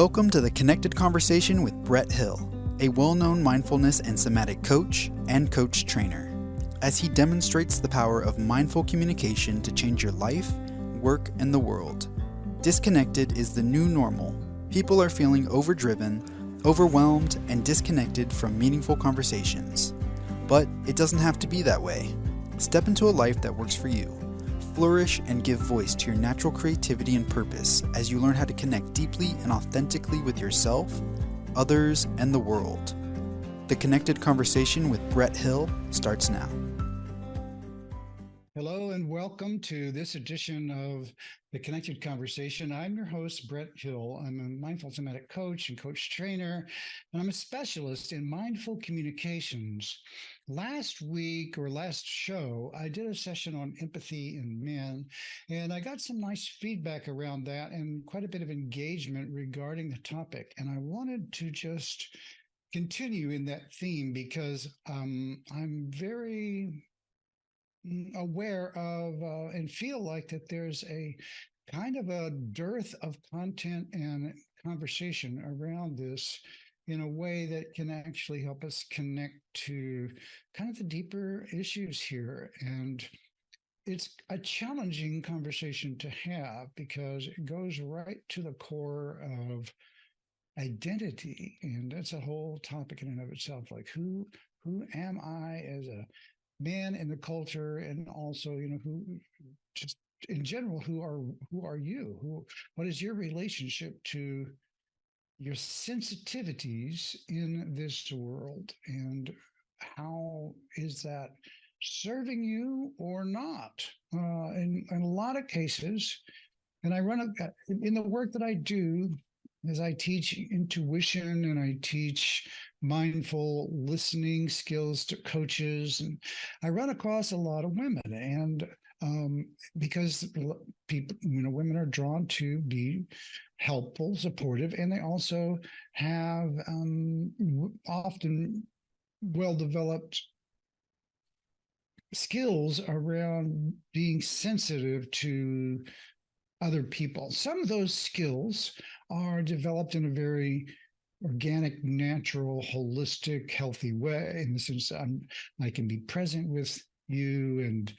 Welcome to the Connected Conversation with Brett Hill, a well-known mindfulness and somatic coach and coach trainer, as he demonstrates the power of mindful communication to change your life, work, and the world. Disconnected is the new normal. People are feeling overdriven, overwhelmed, and disconnected from meaningful conversations. But it doesn't have to be that way. Step into a life that works for you. Flourish and give voice to your natural creativity and purpose as you learn how to connect deeply and authentically with yourself, others, and the world. The Connected Conversation with Brett Hill starts now. Hello and welcome to this edition of The Connected Conversation. I'm your host, Brett Hill. I'm a mindful somatic coach and coach trainer, and I'm a specialist in mindful communications. Last week or last show, I did a session on empathy in men, and I got some nice feedback around that and quite a bit of engagement regarding the topic. And I wanted to just continue in that theme because I'm very aware of and feel like that there's a kind of a dearth of content and conversation around this in a way that can actually help us connect to kind of the deeper issues here. And it's a challenging conversation to have because it goes right to the core of identity. And that's a whole topic in and of itself. Like who am I as a man in the culture, and also, who just in general, who are you? What is your relationship to your sensitivities in this world, and how is that serving you or not? In a lot of cases, and I run in the work that I do, as I teach intuition and I teach mindful listening skills to coaches, and I run across a lot of women, and because people, women are drawn to be helpful, supportive, and they also have often well-developed skills around being sensitive to other people. Some of those skills are developed in a very organic, natural, holistic, healthy way, in the sense that I can be present with you, and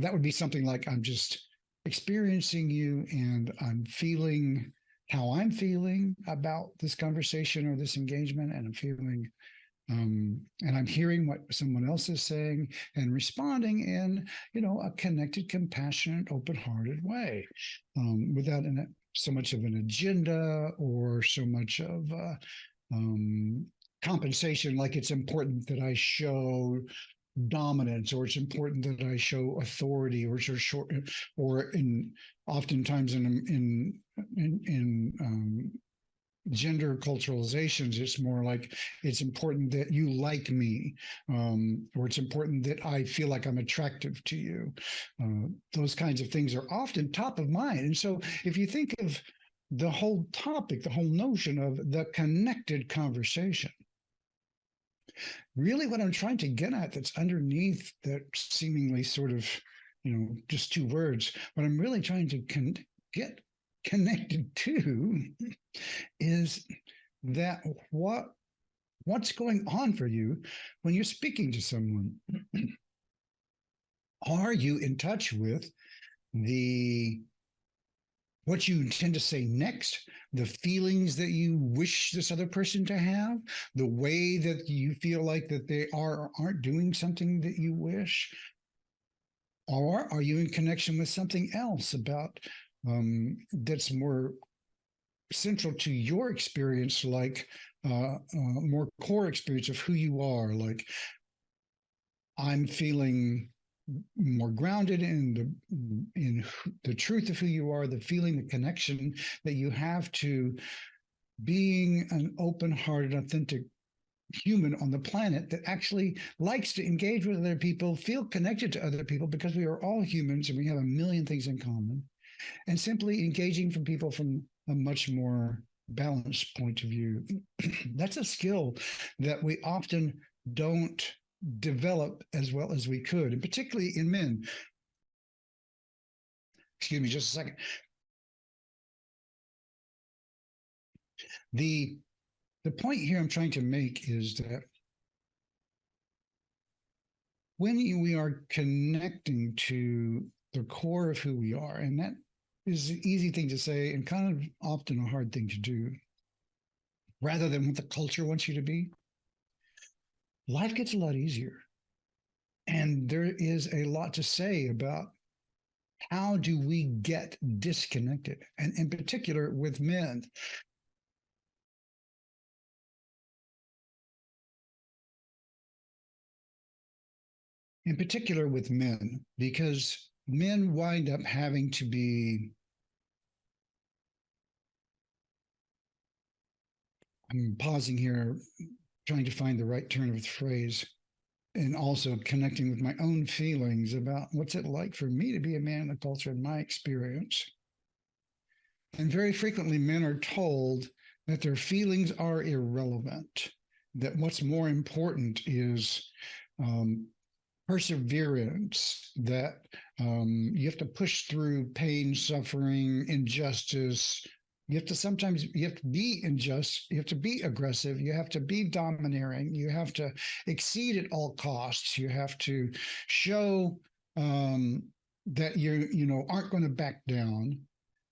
that would be something like I'm just experiencing you and I'm feeling how I'm feeling about this conversation or this engagement, and I'm feeling and I'm hearing what someone else is saying and responding in, a connected, compassionate, open-hearted way, without so much of an agenda or so much of compensation. Like it's important that I show dominance, or it's important that I show authority, or oftentimes in gender culturalizations, it's more like it's important that you like me, or it's important that I feel like I'm attractive to you. Those kinds of things are often top of mind. And so if you think of the whole topic, the whole notion of the connected conversation, really what I'm trying to get at, that's underneath that seemingly sort of, just two words, what I'm really trying to get connected to is that what's going on for you when you're speaking to someone. Are you in touch with what you intend to say next, the feelings that you wish this other person to have, the way that you feel like that they are or aren't doing something that you wish? Or are you in connection with something else about that's more central to your experience, like more core experience of who you are? Like I'm feeling more grounded in the truth of who you are, the feeling, the connection that you have to being an open-hearted, authentic human on the planet that actually likes to engage with other people, feel connected to other people, because we are all humans and we have a million things in common, and simply engaging from people from a much more balanced point of view. That's a skill that we often don't develop as well as we could, and particularly in men. Excuse me just a second. The point here I'm trying to make is that when we are connecting to the core of who we are, and that is an easy thing to say and kind of often a hard thing to do, rather than what the culture wants you to be, life gets a lot easier. And there is a lot to say about how do we get disconnected, and in particular with men. In particular with men, because men wind up having to be, I'm pausing here, trying to find the right turn of the phrase, and also connecting with my own feelings about what's it like for me to be a man in the culture in my experience. And very frequently, men are told that their feelings are irrelevant, that what's more important is perseverance, that you have to push through pain, suffering, injustice. You have to be unjust, you have to be aggressive, you have to be domineering, you have to exceed at all costs, you have to show that you aren't going to back down.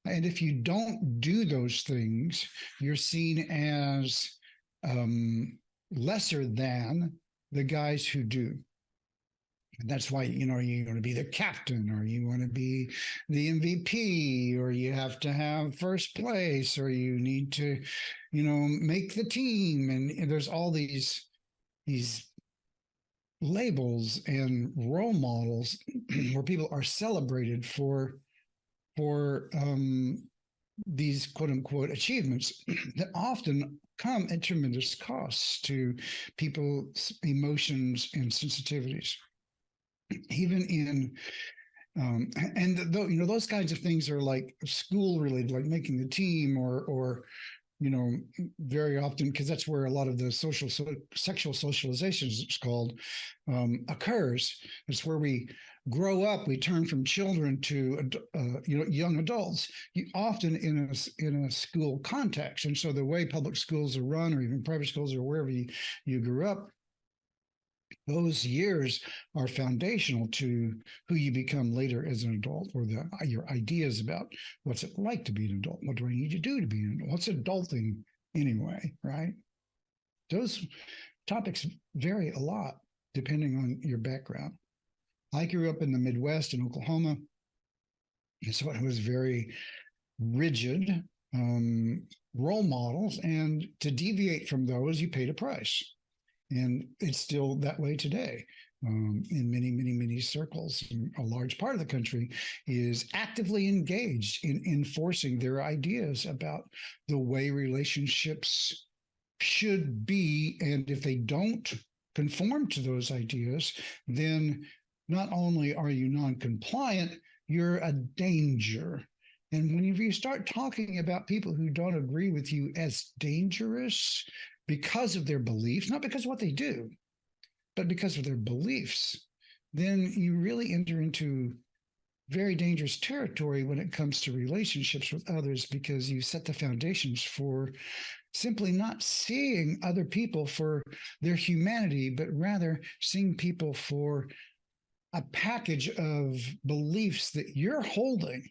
And if you don't do those things, you're seen as lesser than the guys who do. And that's why, you want to be the captain, or you want to be the MVP, or you have to have first place, or you need to, make the team. And there's all these labels and role models where people are celebrated for these quote unquote achievements that often come at tremendous costs to people's emotions and sensitivities. Even in and those kinds of things are like school related, like making the team, or very often, because that's where a lot of the sexual socialization, as it's called, occurs. It's where we grow up, we turn from children to young adults, often in a school context. And so the way public schools are run, or even private schools, or wherever you grew up, those years are foundational to who you become later as an adult, or your ideas about what's it like to be an adult. What do I need to do to be an adult? What's adulting anyway, right? Those topics vary a lot depending on your background. I grew up in the Midwest in Oklahoma, and so it was very rigid role models, and to deviate from those, you paid a price. And it's still that way today in many, many, many circles. And a large part of the country is actively engaged in enforcing their ideas about the way relationships should be. And if they don't conform to those ideas, then not only are you non-compliant, you're a danger. And whenever you start talking about people who don't agree with you as dangerous, because of their beliefs, not because of what they do, but because of their beliefs, then you really enter into very dangerous territory when it comes to relationships with others, because you set the foundations for simply not seeing other people for their humanity, but rather seeing people for a package of beliefs that you're holding.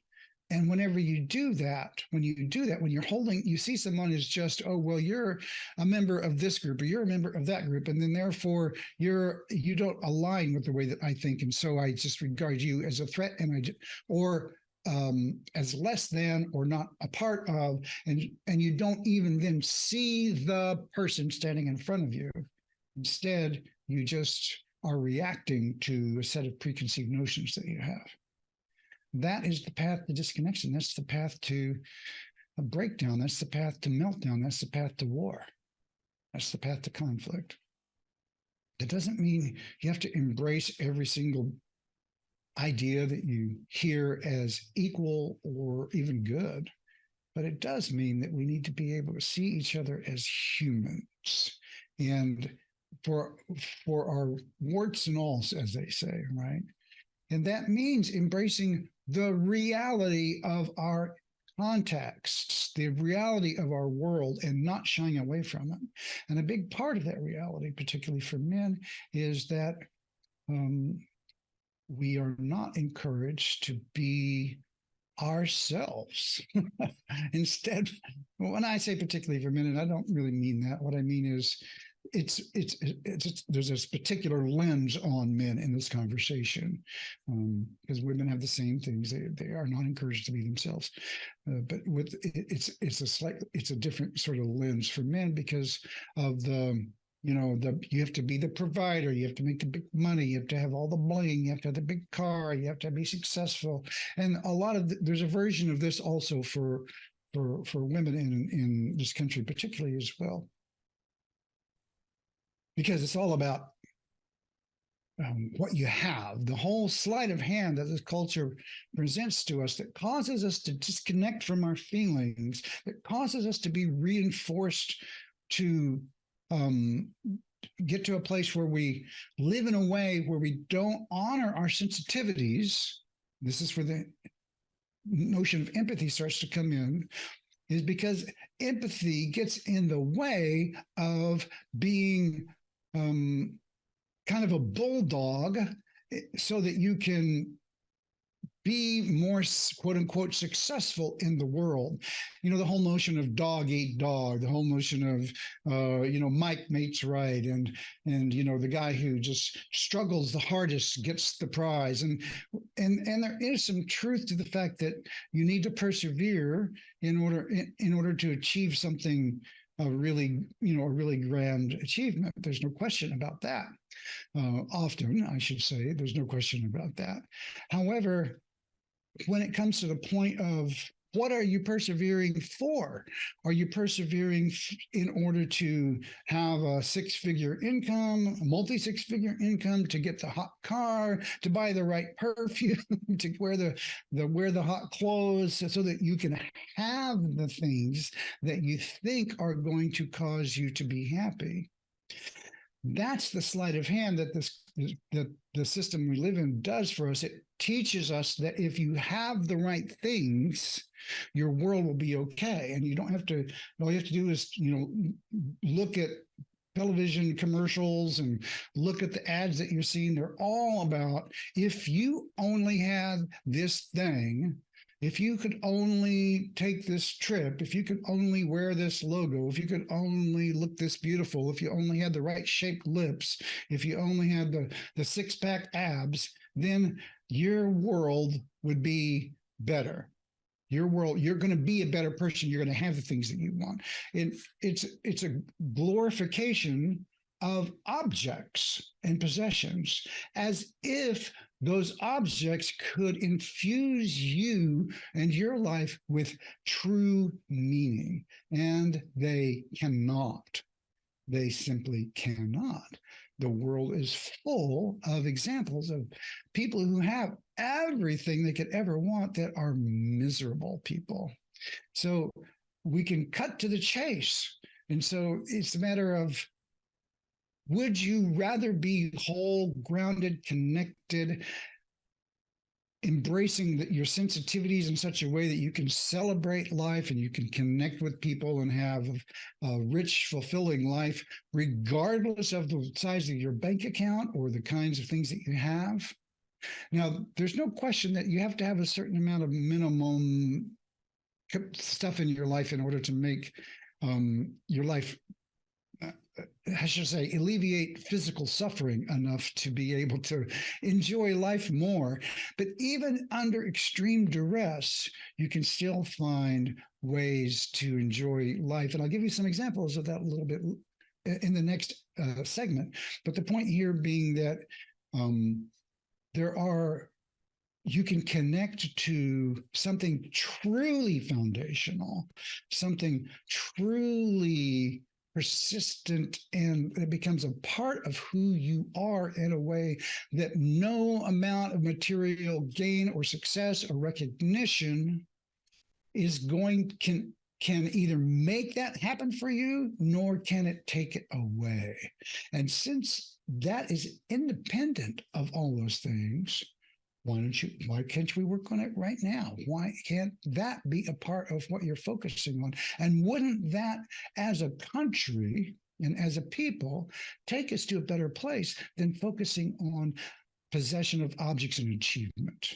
And whenever you do that, when you're holding, you see someone as just, oh, well, you're a member of this group, or you're a member of that group, and then therefore you don't align with the way that I think, and so I just regard you as a threat, or as less than, or not a part of, and you don't even then see the person standing in front of you. Instead, you just are reacting to a set of preconceived notions that you have. That is the path to disconnection. That's the path to a breakdown. That's the path to meltdown. That's the path to war. That's the path to conflict. That doesn't mean you have to embrace every single idea that you hear as equal or even good, but it does mean that we need to be able to see each other as humans, and for our warts and alls, as they say, right? And that means embracing the reality of our contexts, the reality of our world, and not shying away from it. And a big part of that reality, particularly for men, is that we are not encouraged to be ourselves. Instead, when I say particularly for men, and I don't really mean that, what I mean is there's this particular lens on men in this conversation, because women have the same things. They are not encouraged to be themselves, but with it's a different sort of lens for men because of you have to be the provider, you have to make the big money, you have to have all the bling, you have to have the big car, you have to be successful. And there's a version of this also for women in this country particularly as well, because it's all about what you have, the whole sleight of hand that this culture presents to us that causes us to disconnect from our feelings, that causes us to be reinforced to get to a place where we live in a way where we don't honor our sensitivities. This is where the notion of empathy starts to come in, is because empathy gets in the way of being kind of a bulldog so that you can be more, quote unquote, successful in the world. The whole notion of dog eat dog, the whole notion of, Mike mates right. And the guy who just struggles the hardest gets the prize. And there is some truth to the fact that you need to persevere in order to achieve something, a really grand achievement. There's no question about that. Often, I should say, there's no question about that. However, when it comes to the point of what are you persevering for? Are you persevering in order to have a six-figure income, a multi-six-figure income, to get the hot car, to buy the right perfume, to wear the hot clothes, so that you can have the things that you think are going to cause you to be happy? That's the sleight of hand that the system we live in does for us. It teaches us that if you have the right things, your world will be okay. And you don't have to, all you have to do is, look at television commercials and look at the ads that you're seeing. They're all about, if you only had this thing, if you could only take this trip, if you could only wear this logo, if you could only look this beautiful, if you only had the right shaped lips, if you only had the six-pack abs, then your world would be better. Your world, you're going to be a better person. You're going to have the things that you want. It's a glorification of objects and possessions, as if those objects could infuse you and your life with true meaning. And they cannot. They simply cannot. The world is full of examples of people who have everything they could ever want that are miserable people. So we can cut to the chase. And so it's a matter of, would you rather be whole, grounded, connected, embracing your sensitivities in such a way that you can celebrate life and you can connect with people and have a rich, fulfilling life, regardless of the size of your bank account or the kinds of things that you have? Now, there's no question that you have to have a certain amount of minimum stuff in your life in order to make your life, I should say, alleviate physical suffering enough to be able to enjoy life more. But even under extreme duress, you can still find ways to enjoy life. And I'll give you some examples of that a little bit in the next segment. But the point here being that you can connect to something truly foundational, something truly persistent, and it becomes a part of who you are in a way that no amount of material gain or success or recognition can either make that happen for you, nor can it take it away. And since that is independent of all those things, Why can't we work on it right now? Why can't that be a part of what you're focusing on? And wouldn't that, as a country and as a people, take us to a better place than focusing on possession of objects and achievement?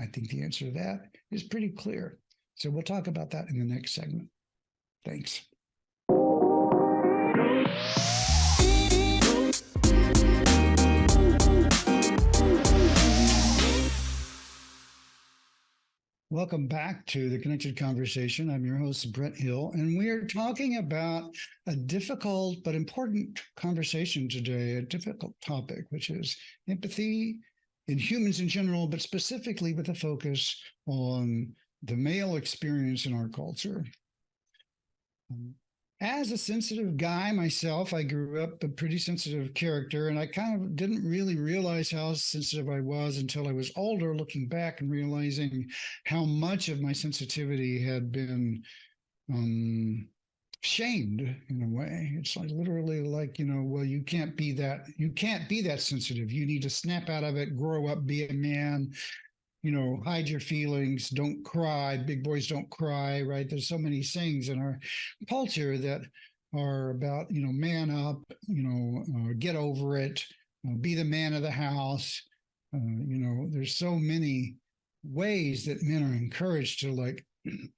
I think the answer to that is pretty clear. So we'll talk about that in the next segment. Thanks. Welcome back to the Connected Conversation. I'm your host, Brett Hill, and we are talking about a difficult but important conversation today, a difficult topic, which is empathy in humans in general, but specifically with a focus on the male experience in our culture. As a sensitive guy myself, I grew up a pretty sensitive character, and I kind of didn't really realize how sensitive I was until I was older, looking back and realizing how much of my sensitivity had been shamed in a way. It's like literally like, well, you can't be that sensitive. You need to snap out of it, grow up, be a man, hide your feelings, don't cry. Big boys don't cry, right? There's so many sayings in our culture that are about, man up, get over it, be the man of the house. There's so many ways that men are encouraged to like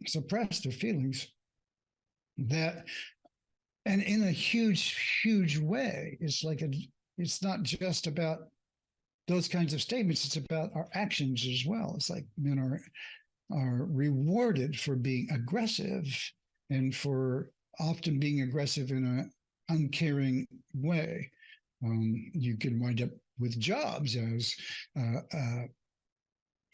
suppress their feelings that, and in a huge way, it's not just about those kinds of statements. It's about our actions as well. It's like men are rewarded for being aggressive and for often being aggressive in an uncaring way. You can wind up with jobs as a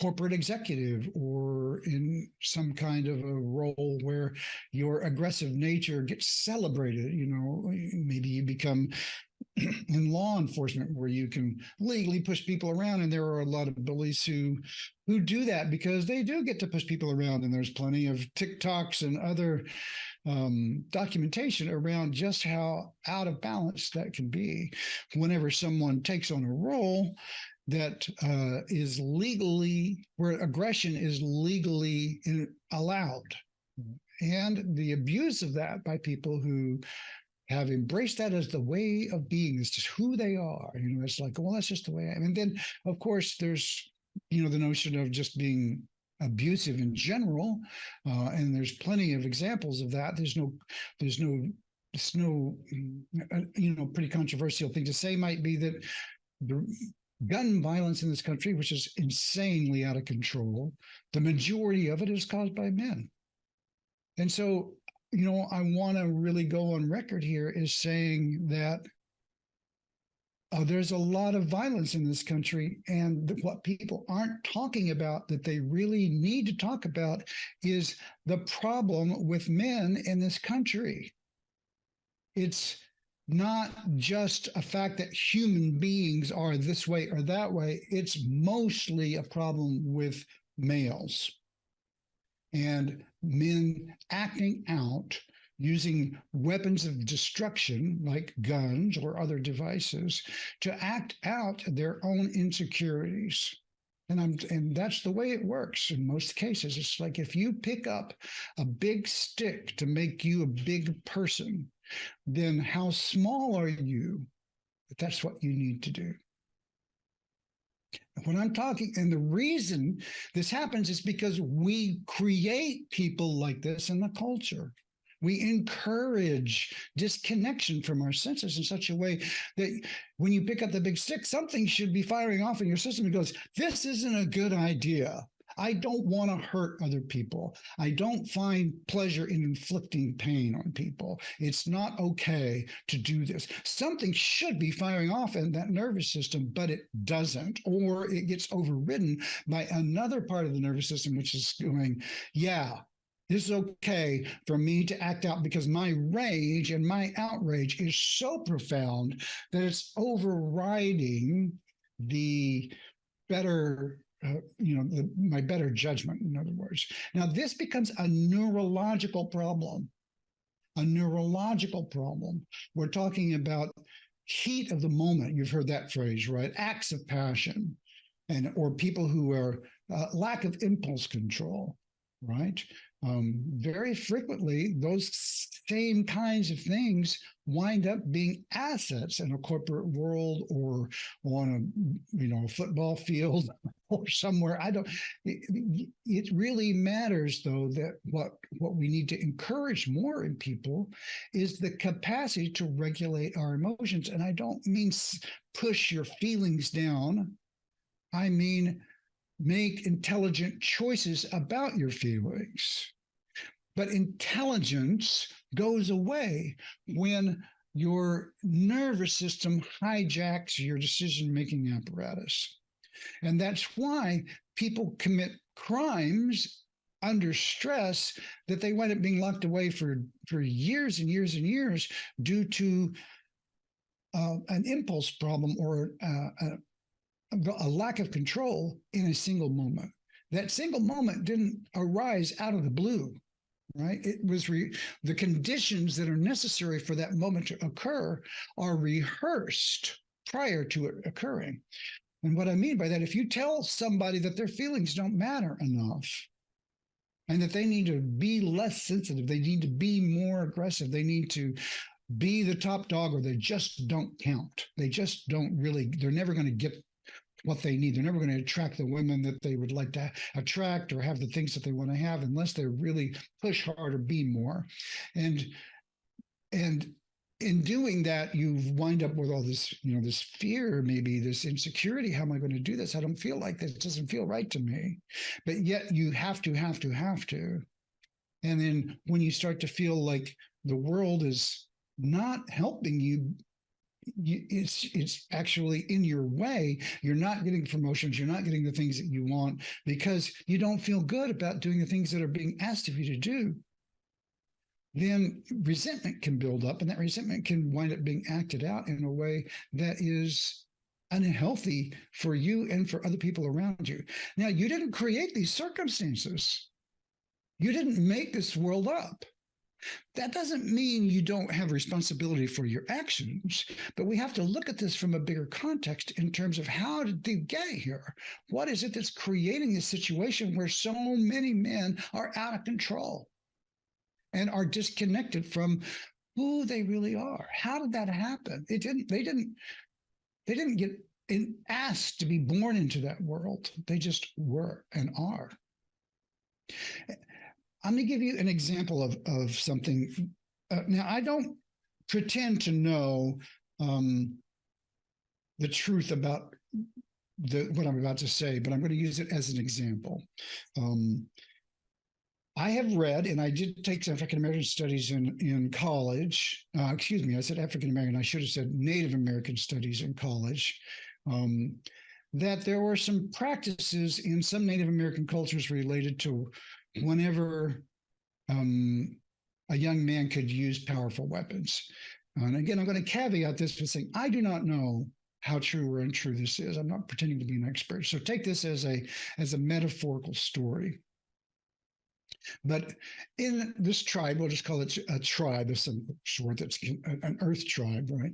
corporate executive or in some kind of a role where your aggressive nature gets celebrated. Maybe you become in law enforcement where you can legally push people around, and there are a lot of bullies who do that because they do get to push people around, and there's plenty of TikToks and other documentation around just how out of balance that can be whenever someone takes on a role that is legally, where aggression is legally allowed, and the abuse of that by people who have embraced that as the way of being. It's just who they are. It's like, well, that's just the way I am. And then, of course, there's, the notion of just being abusive in general. And there's plenty of examples of that. There's no, pretty controversial thing to say might be that the gun violence in this country, which is insanely out of control, the majority of it is caused by men. And so, I want to really go on record here is saying that there's a lot of violence in this country. And what people aren't talking about that they really need to talk about is the problem with men in this country. It's not just a fact that human beings are this way or that way. It's mostly a problem with males. And men acting out using weapons of destruction like guns or other devices to act out their own insecurities. And that's the way it works in most cases. It's like if you pick up a big stick to make you a big person, then how small are you? That's what you need to do. When I'm talking, and the reason this happens is because we create people like this in the culture. We encourage disconnection from our senses in such a way that when you pick up the big stick, something should be firing off in your system. It goes, this isn't a good idea. I don't want to hurt other people. I don't find pleasure in inflicting pain on people. It's not okay to do this. Something should be firing off in that nervous system, but it doesn't, or it gets overridden by another part of the nervous system, which is going, yeah, this is okay for me to act out because my rage and my outrage is so profound that it's overriding the better my better judgment, in other words. Now, this becomes a neurological problem. We're talking about heat of the moment. You've heard that phrase, right? Acts of passion. or people who are lack of impulse control, right? Very frequently, those same kinds of things wind up being assets in a corporate world or on a football field or somewhere. It really matters, though, that what we need to encourage more in people is the capacity to regulate our emotions. And I don't mean push your feelings down. I mean, make intelligent choices about your feelings. But intelligence goes away when your nervous system hijacks your decision-making apparatus. And that's why people commit crimes under stress that they wind up being locked away for years and years and years due to an impulse problem or a lack of control in a single moment. That single moment didn't arise out of the blue, right? It was the conditions that are necessary for that moment to occur are rehearsed prior to it occurring. And what I mean by that, if you tell somebody that their feelings don't matter enough and that they need to be less sensitive, they need to be more aggressive, they need to be the top dog, or they just don't count. They just don't really, they're never going to get what they need. They're never going to attract the women that they would like to attract or have the things that they want to have unless they really push hard or be more. And in doing that, you wind up with all this, this fear, maybe this insecurity. How am I going to do this? I don't feel like this. It doesn't feel right to me. But yet you have to. And then when you start to feel like the world is not helping you, it's actually in your way. You're not getting promotions. You're not getting the things that you want because you don't feel good about doing the things that are being asked of you to do. Then resentment can build up, and that resentment can wind up being acted out in a way that is unhealthy for you and for other people around you. Now, you didn't create these circumstances. You didn't make this world up. That doesn't mean you don't have responsibility for your actions, but we have to look at this from a bigger context in terms of how did they get here? What is it that's creating this situation where so many men are out of control and are disconnected from who they really are? How did that happen? They didn't get asked to be born into that world. They just were and are. I'm going to give you an example of something. Now, I don't pretend to know the truth about what I'm about to say, but I'm going to use it as an example. I have read, and I did take African American studies in college. Excuse me, I said African American. I should have said Native American studies in college. That there were some practices in some Native American cultures related to whenever a young man could use powerful weapons. And again, I'm going to caveat this with saying, I do not know how true or untrue this is. I'm not pretending to be an expert. So take this as a metaphorical story. But in this tribe, we'll just call it a tribe of some sort, that's an earth tribe, right?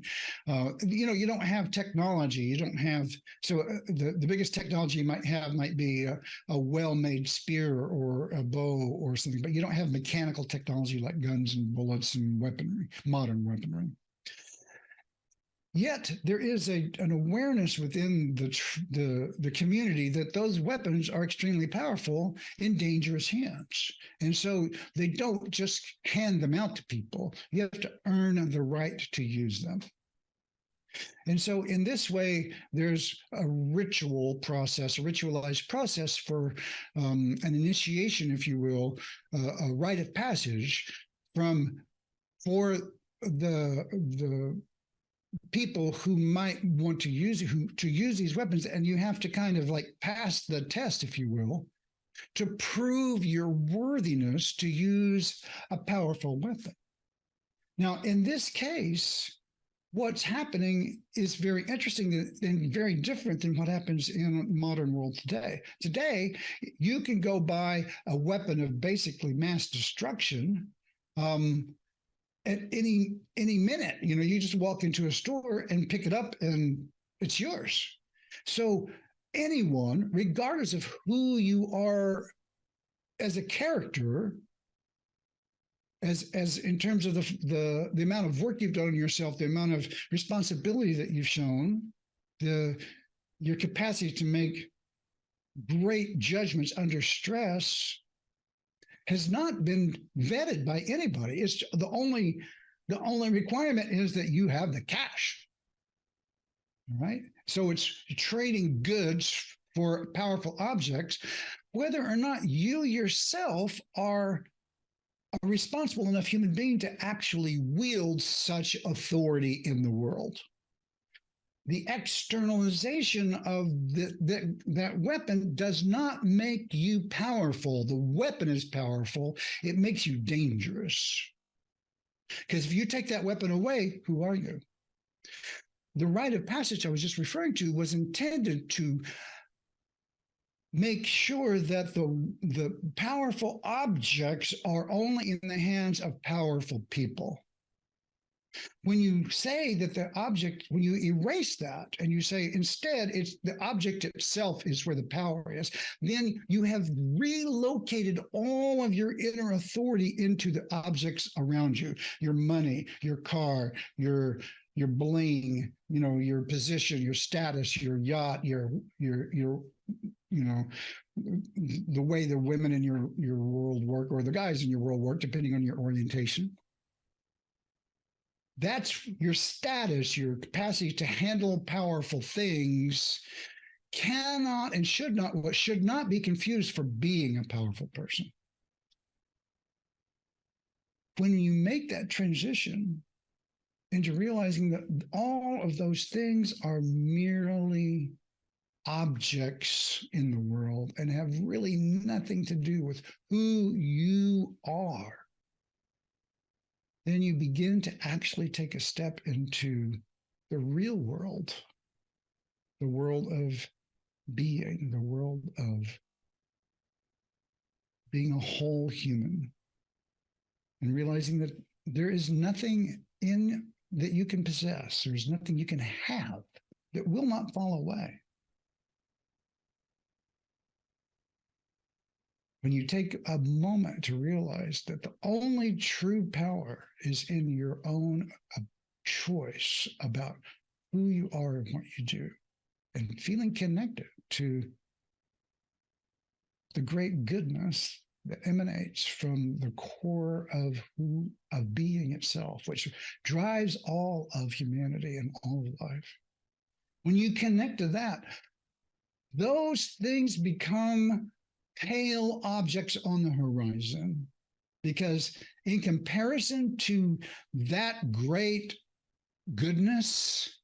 You don't have technology. You don't have, so the biggest technology you might have might be a well-made spear or a bow or something, but you don't have mechanical technology like guns and bullets and weaponry, modern weaponry. Yet there is an awareness within the community that those weapons are extremely powerful in dangerous hands. And so they don't just hand them out to people. You have to earn the right to use them. And so in this way, there's a ritual process, a ritualized process for an initiation, if you will, a rite of passage for the people who might want to use these weapons, and you have to kind of like pass the test, if you will, to prove your worthiness to use a powerful weapon. Now, in this case, what's happening is very interesting and very different than what happens in the modern world today. Today, you can go buy a weapon of basically mass destruction at any minute. You just walk into a store and pick it up and it's yours. So anyone, regardless of who you are as a character, as in terms of the amount of work you've done on yourself, the amount of responsibility that you've shown, your capacity to make great judgments under stress has not been vetted by anybody. It's the only requirement is that you have the cash. Right? So it's trading goods for powerful objects, whether or not you yourself are a responsible enough human being to actually wield such authority in the world. The externalization of that weapon does not make you powerful. The weapon is powerful. It makes you dangerous. Because if you take that weapon away, who are you? The rite of passage I was just referring to was intended to make sure that the powerful objects are only in the hands of powerful people. When you say that the object, when you erase that and you say instead it's the object itself is where the power is, then you have relocated all of your inner authority into the objects around you, your money, your car, your bling, your position, your status, your yacht, your the way the women in your world work or the guys in your world work, depending on your orientation. That's your status, your capacity to handle powerful things cannot and should not be confused for being a powerful person. When you make that transition into realizing that all of those things are merely objects in the world and have really nothing to do with who you are, then you begin to actually take a step into the real world, the world of being, the world of being a whole human, and realizing that there is nothing in that you can possess, there's nothing you can have that will not fall away. When you take a moment to realize that the only true power is in your own choice about who you are and what you do, and feeling connected to the great goodness that emanates from the core of being itself, which drives all of humanity and all of life. When you connect to that, those things become pale objects on the horizon, because in comparison to that great goodness,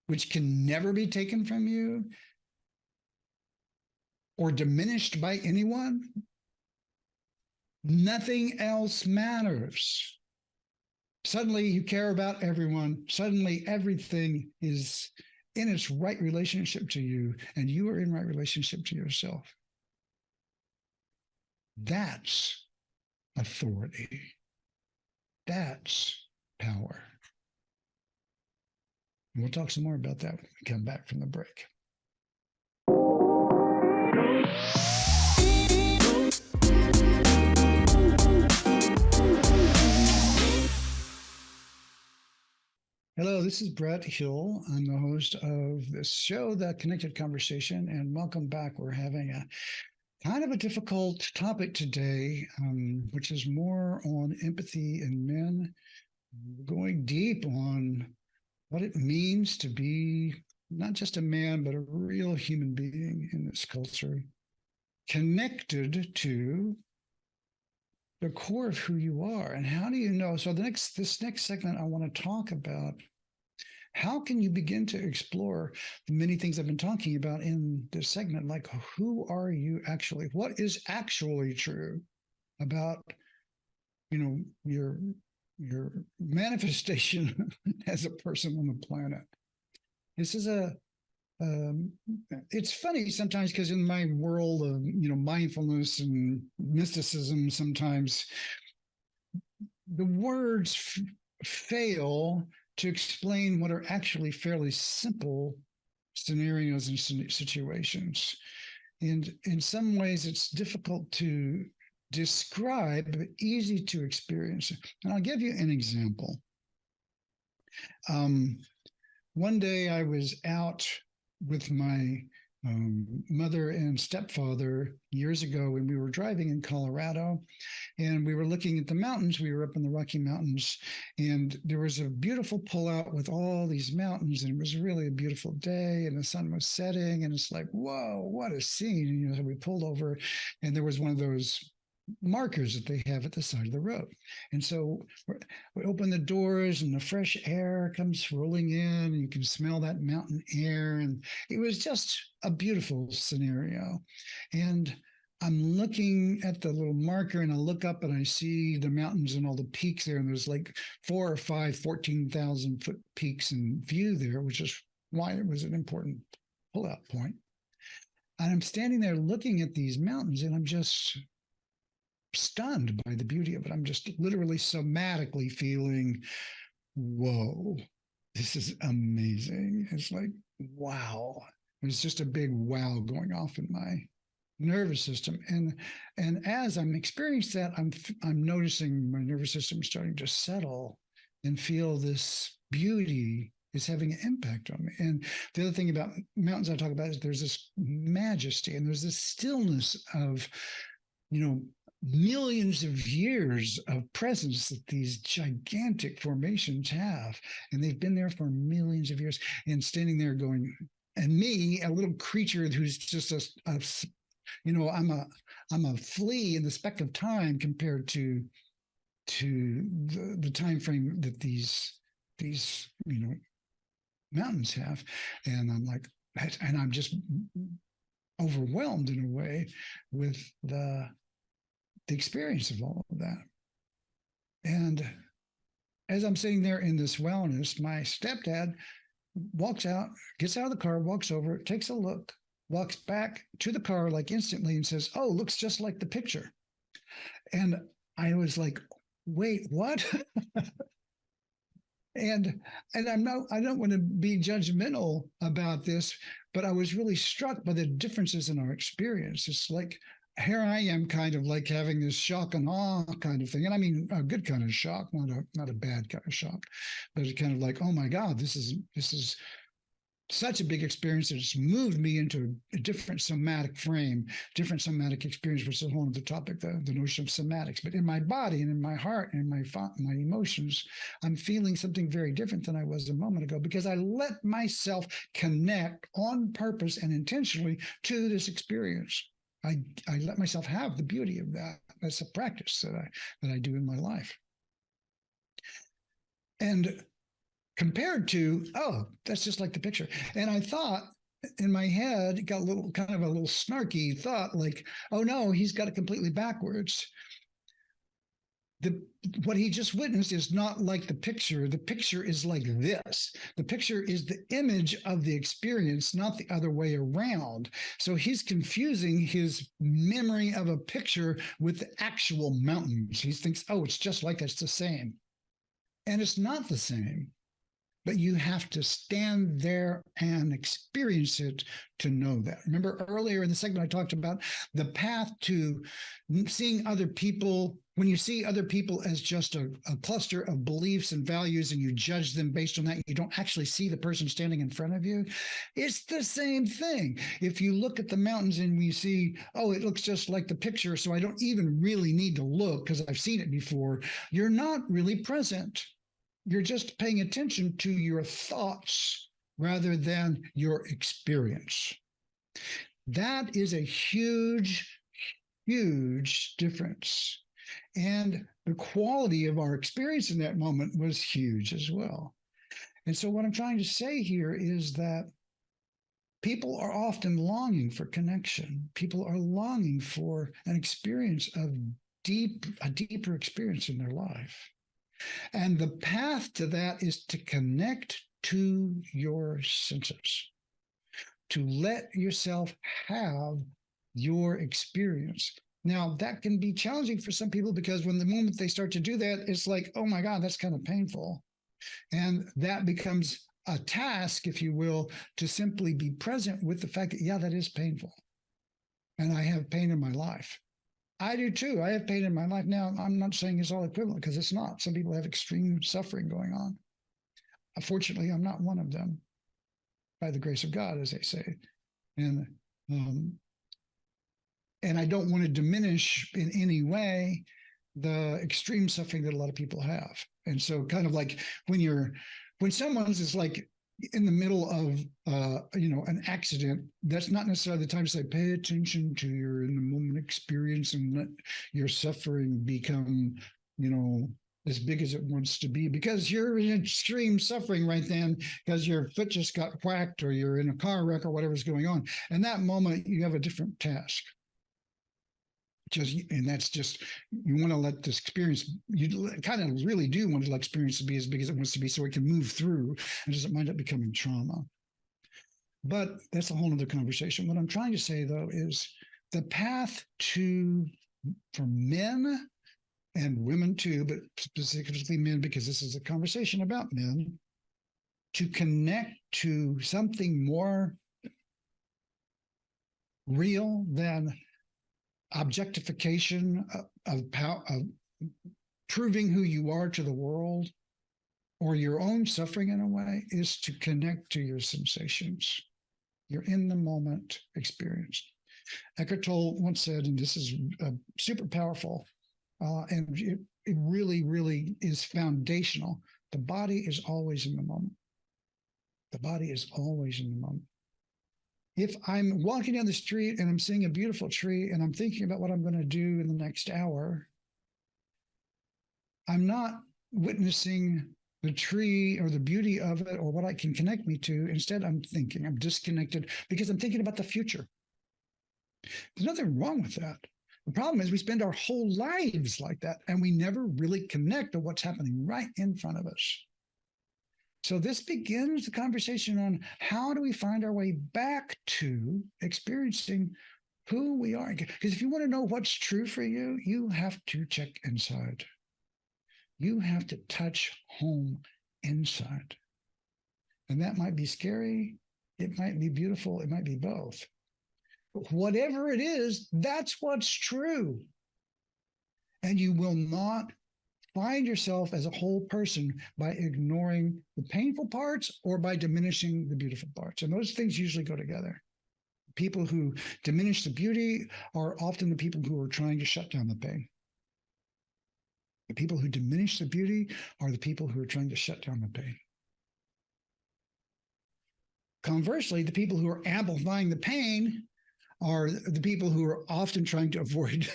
which can never be taken from you or diminished by anyone, nothing else matters. Suddenly you care about everyone. Suddenly everything is in its right relationship to you, and you are in right relationship to yourself. That's authority. That's power. And we'll talk some more about that when we come back from the break. Hello, this is Brett Hill. I'm the host of this show, The Connected Conversation, and welcome back. We're having a kind of a difficult topic today, which is more on empathy in men, going deep on what it means to be not just a man, but a real human being in this culture, connected to the core of who you are. And how do you know? So this next segment, I want to talk about how can you begin to explore the many things I've been talking about in this segment, like who are you actually? What is actually true about, your manifestation as a person on the planet? This is it's funny sometimes because in my world of, mindfulness and mysticism, sometimes the words fail to explain what are actually fairly simple scenarios and situations. And in some ways, it's difficult to describe, but easy to experience. And I'll give you an example. One day I was out with my mother and stepfather years ago when we were driving in Colorado, and we were looking at the mountains. We were up in the Rocky Mountains, and there was a beautiful pullout with all these mountains, and it was really a beautiful day, and the sun was setting, and it's like, whoa, what a scene. And, so we pulled over, and there was one of those markers that they have at the side of the road. And so we open the doors and the fresh air comes rolling in, and you can smell that mountain air. And it was just a beautiful scenario. And I'm looking at the little marker, and I look up and I see the mountains and all the peaks there. And there's like 4 or 5 14,000 foot peaks in view there, which is why it was an important pullout point. And I'm standing there looking at these mountains, and I'm just stunned by the beauty of it. I'm just literally somatically feeling, whoa, this is amazing. It's like, wow. There's just a big wow going off in my nervous system. And as I'm experiencing that, I'm noticing my nervous system starting to settle and feel this beauty is having an impact on me. And the other thing about mountains I talk about is there's this majesty and there's this stillness of, millions of years of presence that these gigantic formations have. And they've been there for millions of years, and standing there going, and me, a little creature who's just I'm a flea in the speck of time compared to the time frame that these mountains have. And I'm like, and I'm just overwhelmed in a way with the experience of all of that. And as I'm sitting there in this wellness, my stepdad walks out, gets out of the car, walks over, takes a look, walks back to the car like instantly and says, "Oh, looks just like the picture." And I was like, "Wait, what?" And I don't want to be judgmental about this, but I was really struck by the differences in our experience. It's like, here I am kind of like having this shock and awe kind of thing. And I mean, a good kind of shock, not a bad kind of shock, but it's kind of like, oh my God, this is such a big experience that it's moved me into a different somatic frame, different somatic experience, which is a whole other topic, the notion of somatics. But in my body and in my heart and my emotions, I'm feeling something very different than I was a moment ago, because I let myself connect on purpose and intentionally to this experience. I let myself have the beauty of that. That's a practice that I do in my life. And compared to, oh, that's just like the picture. And I thought in my head, got a little snarky thought, like, oh no, he's got it completely backwards. What he just witnessed is not like the picture. The picture is like this. The picture is the image of the experience, not the other way around. So he's confusing his memory of a picture with the actual mountains. He thinks, oh, it's just like it's the same. And it's not the same. But you have to stand there and experience it to know that. Remember earlier in the segment, I talked about the path to seeing other people. When you see other people as just a cluster of beliefs and values, and you judge them based on that, you don't actually see the person standing in front of you. It's the same thing. If you look at the mountains and we see, oh, it looks just like the picture, so I don't even really need to look because I've seen it before, you're not really present. You're just paying attention to your thoughts rather than your experience. That is a huge, huge difference. And the quality of our experience in that moment was huge as well. And so what I'm trying to say here is that people are often longing for connection. People are longing for an experience of a deeper experience in their life. And the path to that is to connect to your senses, to let yourself have your experience. Now, that can be challenging for some people, because when the moment they start to do that, it's like, oh my God, that's kind of painful. And that becomes a task, if you will, to simply be present with the fact that, yeah, that is painful. And I have pain in my life. I do too. I have pain in my life. Now, I'm not saying it's all equivalent because it's not. Some people have extreme suffering going on. Unfortunately, I'm not one of them, by the grace of God, as they say. And um, and I don't want to diminish in any way the extreme suffering that a lot of people have. And so, kind of like when someone's is like in the middle of an accident, that's not necessarily the time to say pay attention to your in the moment experience and let your suffering become as big as it wants to be, because you're in extreme suffering right then because your foot just got whacked or you're in a car wreck or whatever's going on. And that moment you have a different task. And that's just, you want to let this experience, you kind of really do want to let experience to be as big as it wants to be so it can move through and doesn't wind up becoming trauma. But that's a whole other conversation. What I'm trying to say, though, is the path for men and women too, but specifically men, because this is a conversation about men, to connect to something more real than objectification of power, of proving who you are to the world or your own suffering in a way, is to connect to your sensations, your in the moment experience. Eckhart Tolle once said, and this is super powerful, and it really, really is foundational. The body is always in the moment. The body is always in the moment. If I'm walking down the street and I'm seeing a beautiful tree and I'm thinking about what I'm going to do in the next hour, I'm not witnessing the tree or the beauty of it or what I can connect me to. Instead, I'm disconnected because I'm thinking about the future. There's nothing wrong with that. The problem is we spend our whole lives like that and we never really connect to what's happening right in front of us. So this begins the conversation on how do we find our way back to experiencing who we are. Because if you want to know what's true for you, you have to check inside. You have to touch home inside. And that might be scary. It might be beautiful. It might be both. But whatever it is, that's what's true. And you will not find yourself as a whole person by ignoring the painful parts or by diminishing the beautiful parts. And those things usually go together. People who diminish the beauty are often the people who are trying to shut down the pain. The people who diminish the beauty are the people who are trying to shut down the pain. Conversely, the people who are amplifying the pain are the people who are often trying to avoid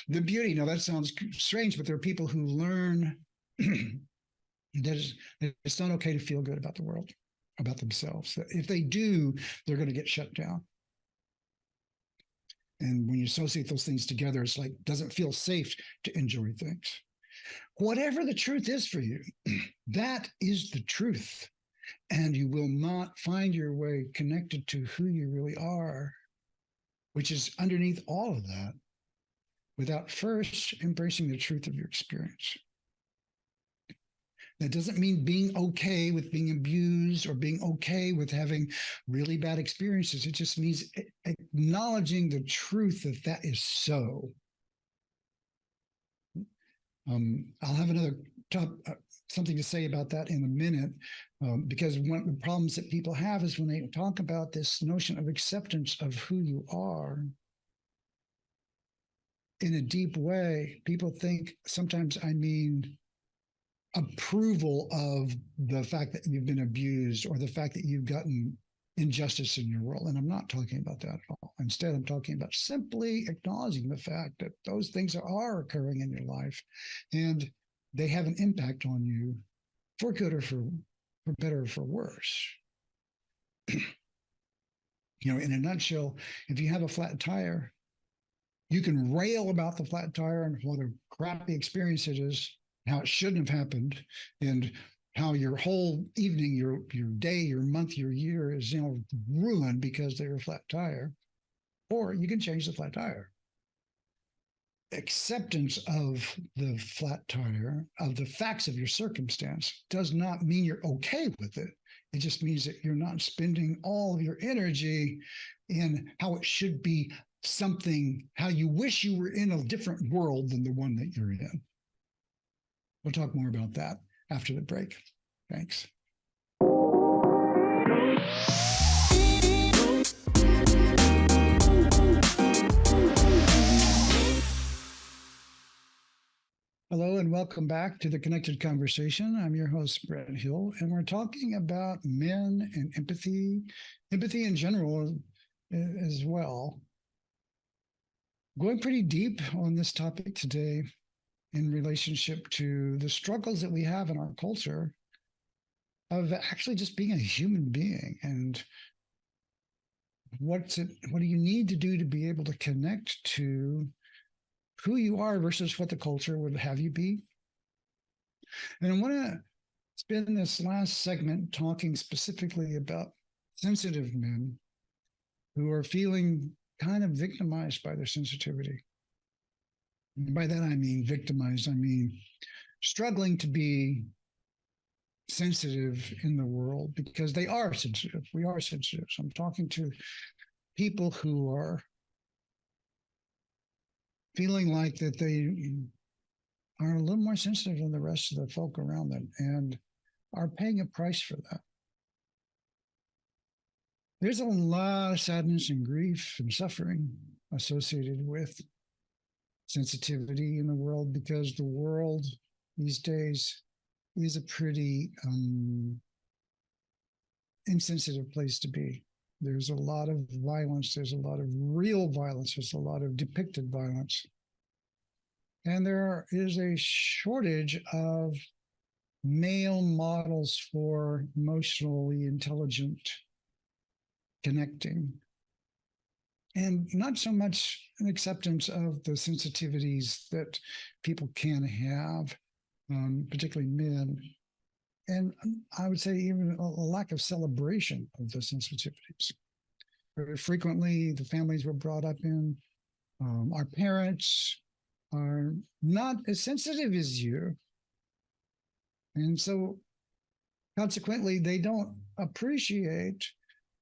the beauty. Now, that sounds strange, but there are people who learn that it's not okay to feel good about the world, about themselves. If they do, they're going to get shut down. And when you associate those things together, it's like, doesn't feel safe to enjoy things. Whatever the truth is for you, that is the truth. And you will not find your way connected to who you really are, which is underneath all of that, without first embracing the truth of your experience. That doesn't mean being okay with being abused or being okay with having really bad experiences. It just means acknowledging the truth that that is so. I'll have another something to say about that in a minute, because one of the problems that people have is when they talk about this notion of acceptance of who you are in a deep way, people think sometimes I mean approval of the fact that you've been abused or the fact that you've gotten injustice in your world. And I'm not talking about that at all. Instead, I'm talking about simply acknowledging the fact that those things are occurring in your life and they have an impact on you for good or for better or for worse. In a nutshell, if you have a flat tire, you can rail about the flat tire and what a crappy experience it is, how it shouldn't have happened, and how your whole evening, your day, your month, your year is ruined because they're a flat tire. Or you can change the flat tire. Acceptance of the flat tire, of the facts of your circumstance, does not mean you're okay with it. It just means that you're not spending all of your energy in how it should be something, how you wish you were in a different world than the one that you're in. We'll talk more about that after the break. Thanks. Hello and welcome back to the Connected Conversation. I'm your host, Brett Hill, and we're talking about men and empathy in general as well. Going pretty deep on this topic today in relationship to the struggles that we have in our culture of actually just being a human being, and what do you need to do to be able to connect to who you are versus what the culture would have you be. And I want to spend this last segment talking specifically about sensitive men who are feeling kind of victimized by their sensitivity. And by that, I mean victimized. I mean struggling to be sensitive in the world because they are sensitive. We are sensitive. So I'm talking to people who are feeling like that they are a little more sensitive than the rest of the folk around them and are paying a price for that. There's a lot of sadness and grief and suffering associated with sensitivity in the world because the world these days is a pretty insensitive place to be. There's a lot of violence. There's a lot of real violence. There's a lot of depicted violence. And there is a shortage of male models for emotionally intelligent connecting. And not so much an acceptance of the sensitivities that people can have, particularly men. And I would say even a lack of celebration of the sensitivities. Very frequently, the families we're brought up in, our parents are not as sensitive as you. And so consequently, they don't appreciate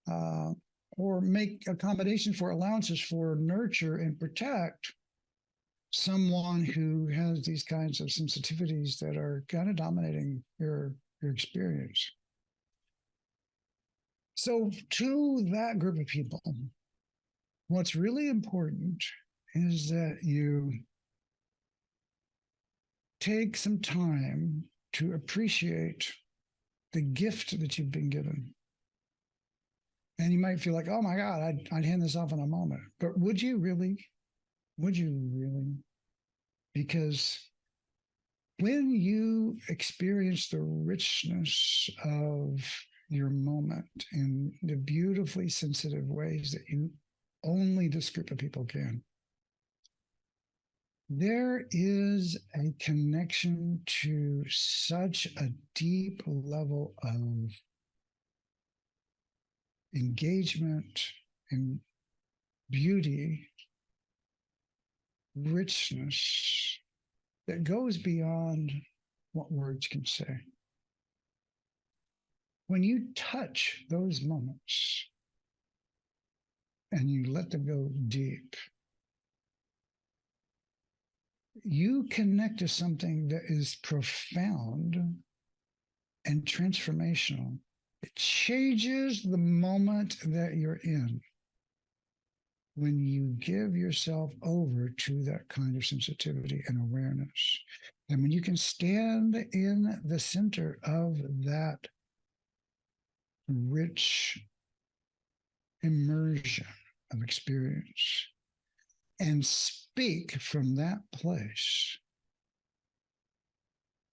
or make accommodation for allowances for nurture and protect someone who has these kinds of sensitivities that are kind of dominating your experience. So to that group of people, what's really important is that you take some time to appreciate the gift that you've been given. And you might feel like, oh my God, I'd hand this off in a moment. But would you really? Would you really? Because when you experience the richness of your moment in the beautifully sensitive ways that only this group of people can, there is a connection to such a deep level of engagement and beauty, richness that goes beyond what words can say. When you touch those moments and you let them go deep, you connect to something that is profound and transformational. It changes the moment that you're in when you give yourself over to that kind of sensitivity and awareness. And when you can stand in the center of that rich immersion of experience and speak from that place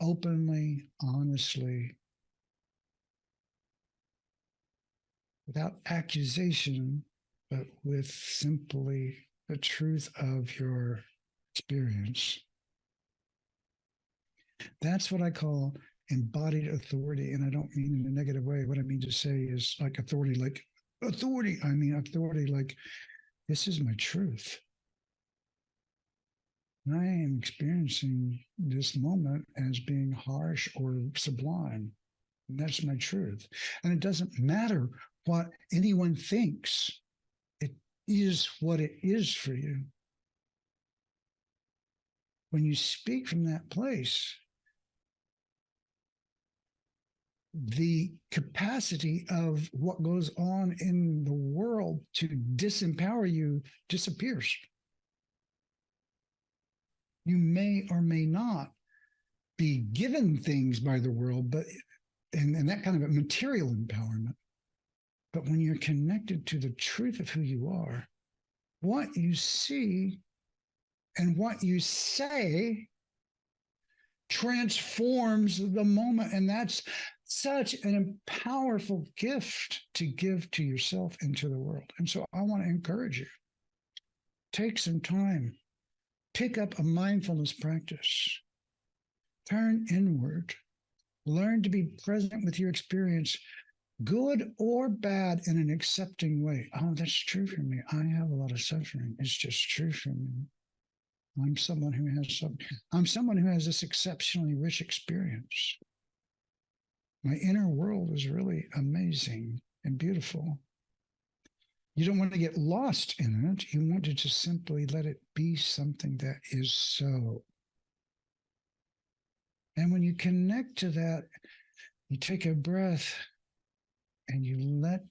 openly, honestly, without accusation, but with simply the truth of your experience. That's what I call embodied authority. And I don't mean in a negative way. What I mean to say is like authority, I mean authority like, this is my truth. I am experiencing this moment as being harsh or sublime. That's my truth. And it doesn't matter what anyone thinks. It is what it is for you. When you speak from that place, the capacity of what goes on in the world to disempower you disappears. You may or may not be given things by the world, but and that kind of a material empowerment. But when you're connected to the truth of who you are, what you see and what you say transforms the moment. And that's such a powerful gift to give to yourself and to the world. And so I want to encourage you. Take some time, pick up a mindfulness practice, turn inward, learn to be present with your experience, good or bad, in an accepting way. Oh, that's true for me. I have a lot of suffering. It's just true for me. I'm someone who has this exceptionally rich experience. My inner world is really amazing and beautiful. You don't want to get lost in it. You want to just simply let it be something that is so. And when you connect to that, you take a breath and you let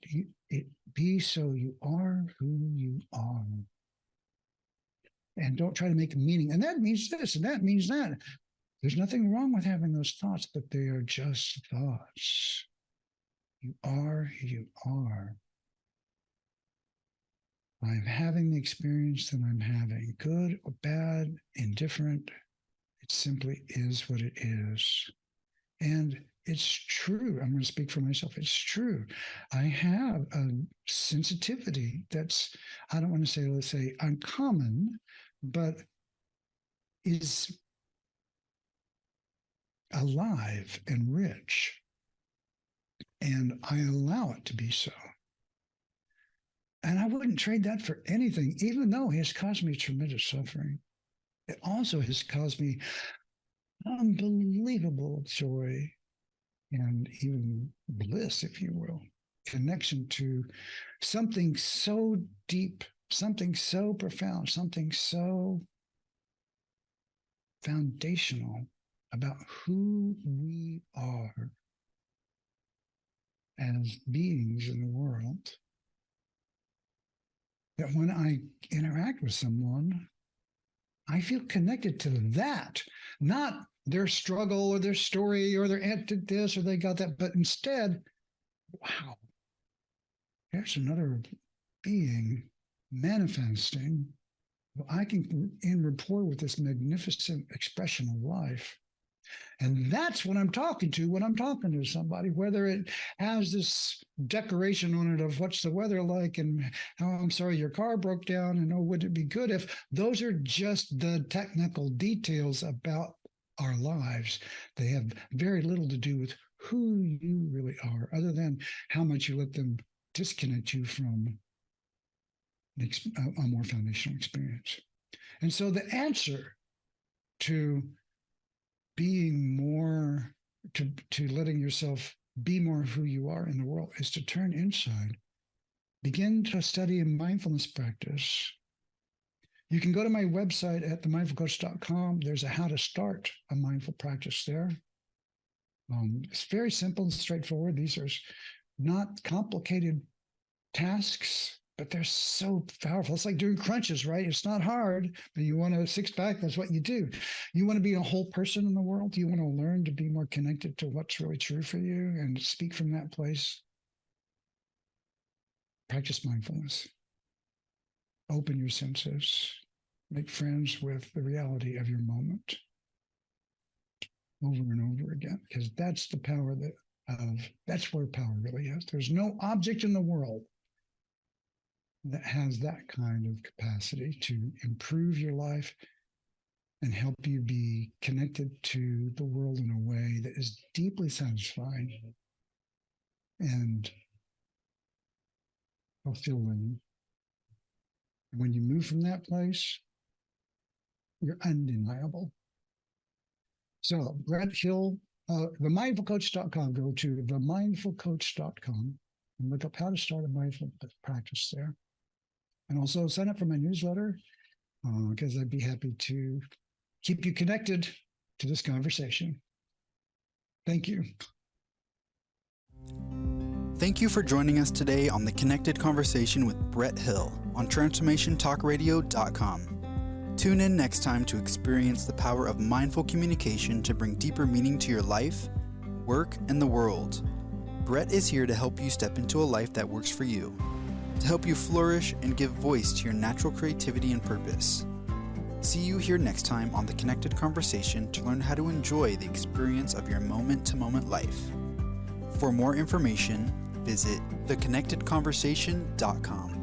it be so. You are who you are. And don't try to make a meaning. And that means this, and that means that. There's nothing wrong with having those thoughts, but they are just thoughts. You are who you are. I'm having the experience that I'm having, good or bad, indifferent. It simply is what it is. And it's true. I'm going to speak for myself. It's true. I have a sensitivity that's, I don't want to say, let's say, uncommon, but is alive and rich. And I allow it to be so. And I wouldn't trade that for anything, even though it has caused me tremendous suffering. It also has caused me unbelievable joy and even bliss, if you will, connection to something so deep, something so profound, something so foundational about who we are as beings in the world, that when I interact with someone, I feel connected to that, not their struggle or their story or their aunt did this or they got that, but instead, wow, there's another being manifesting. I can in rapport with this magnificent expression of life. And that's what I'm talking to when I'm talking to somebody, whether it has this decoration on it of what's the weather like and how I'm sorry your car broke down and oh, would it be good if those are just the technical details about our lives. They have very little to do with who you really are, other than how much you let them disconnect you from a more foundational experience. And so the answer to being more, to letting yourself be more who you are in the world is to turn inside. Begin to study a mindfulness practice. You can go to my website at themindfulcoach.com. There's a how to start a mindful practice there. It's very simple and straightforward. These are not complicated tasks, but they're so powerful. It's like doing crunches, right? It's not hard, but you want a six pack, that's what you do. You want to be a whole person in the world. You want to learn to be more connected to what's really true for you and speak from that place. Practice mindfulness. Open your senses. Make friends with the reality of your moment over and over again, because that's the power that's where power really is. There's no object in the world that has that kind of capacity to improve your life and help you be connected to the world in a way that is deeply satisfying and fulfilling. When you move from that place, you're undeniable. So, Brett Hill, themindfulcoach.com. Go to themindfulcoach.com and look up how to start a mindful practice there. And also sign up for my newsletter because I'd be happy to keep you connected to this conversation. Thank you. Thank you for joining us today on The Connected Conversation with Brett Hill on TransformationTalkRadio.com. Tune in next time to experience the power of mindful communication to bring deeper meaning to your life, work, and the world. Brett is here to help you step into a life that works for you, to help you flourish and give voice to your natural creativity and purpose. See you here next time on The Connected Conversation to learn how to enjoy the experience of your moment-to-moment life. For more information, visit theconnectedconversation.com.